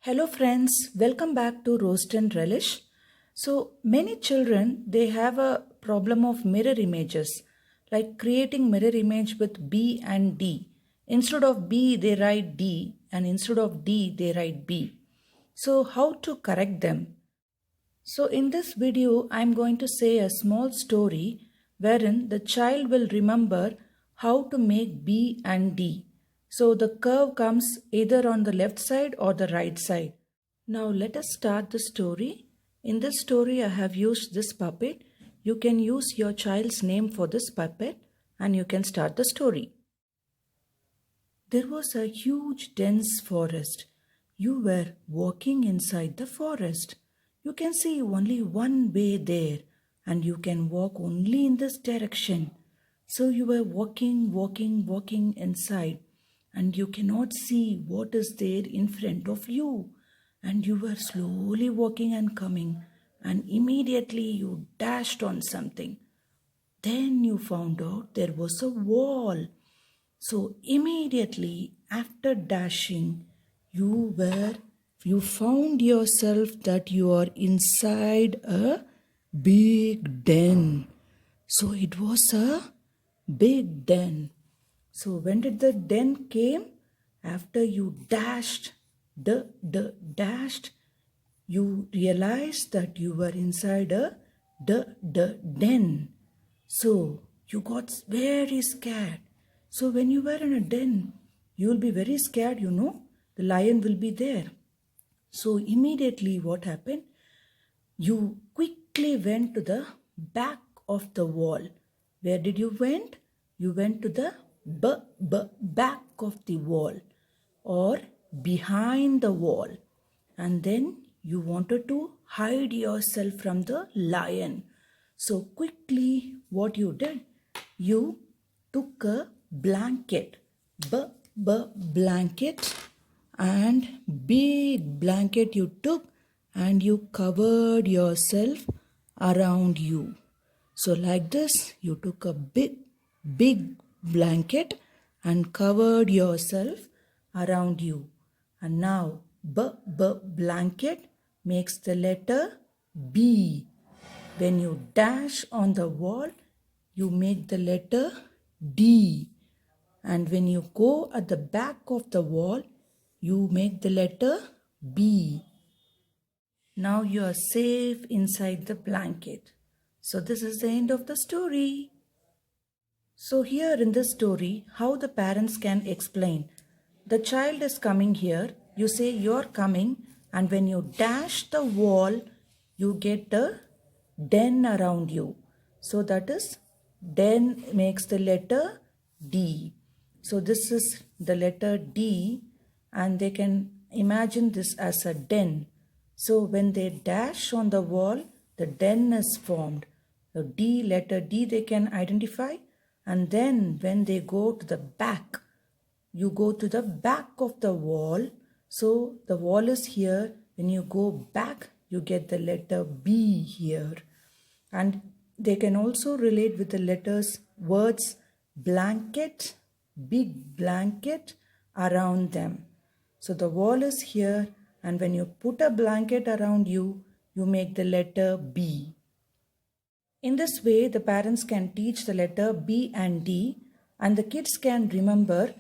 Hello friends, welcome back to Roast and Relish. So many children, they have a problem of mirror images, like creating mirror image with B and D. Instead of B, they write D, and instead of D, they write B. So how to correct them? So in this video, I'm going to say a small story wherein the child will remember how to make B and D. So the curve comes either on the left side or the right side. Now let us start the story. In this story, I have used this puppet. You can use your child's name for this puppet and you can start the story. There was a huge dense forest. You were walking inside the forest. You can see only one way there and you can walk only in this direction. So you were walking inside and you cannot see what is there in front of you. And you were slowly walking and coming and immediately you dashed on something. Then you found out there was a wall. So immediately after dashing, you found yourself that you are inside a big den. So it was a big den. So when did the den came? After you dashed, dashed, you realized that you were inside a den. So you got very scared. So when you were in a den, you will be very scared, the lion will be there. So immediately what happened? You quickly went to the back of the wall. Where did you went? You went to the back of the wall or behind the wall. And then you wanted to hide yourself from the lion. So quickly what you did? You took a blanket, blanket, and big blanket you took and you covered yourself around you. So like this, you took a big blanket and covered yourself around you. And now blanket makes the letter B. When you dash on the wall, you make the letter D. And when you go at the back of the wall, you make the letter B. Now you are safe inside the blanket. So this is the end of the story. So here in this story, how the parents can explain. The child is coming here. You say you're coming, and when you dash the wall, you get the den around you. So that is den makes the letter D. So this is the letter D and they can imagine this as a den. So when they dash on the wall, the den is formed. The D, letter D they can identify, and then when they go to the back, you go to the back of the wall. So the wall is here. When you go back, you get the letter B here. And they can also relate with the letters, words, blanket, big blanket around them. So the wall is here, and when you put a blanket around you, you make the letter B. In this way, the parents can teach the letter B and D, and the kids can remember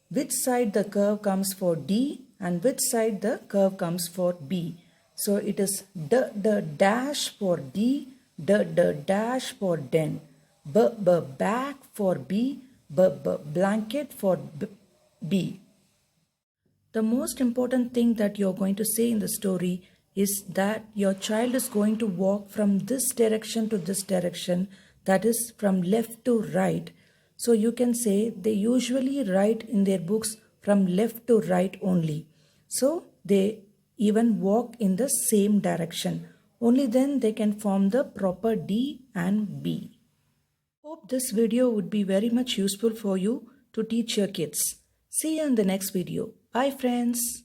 which side the curve comes for D and which side the curve comes for B. So it is dash for D, dash for den, back for B, blanket for B. The most important thing that you're going to say in the story is that your child is going to walk from this direction to this direction, that is from left to right. So you can say they usually write in their books from left to right only. So they even walk in the same direction. Only then they can form the proper D and B. Hope this video would be very much useful for you to teach your kids. See you in the next video. Bye friends.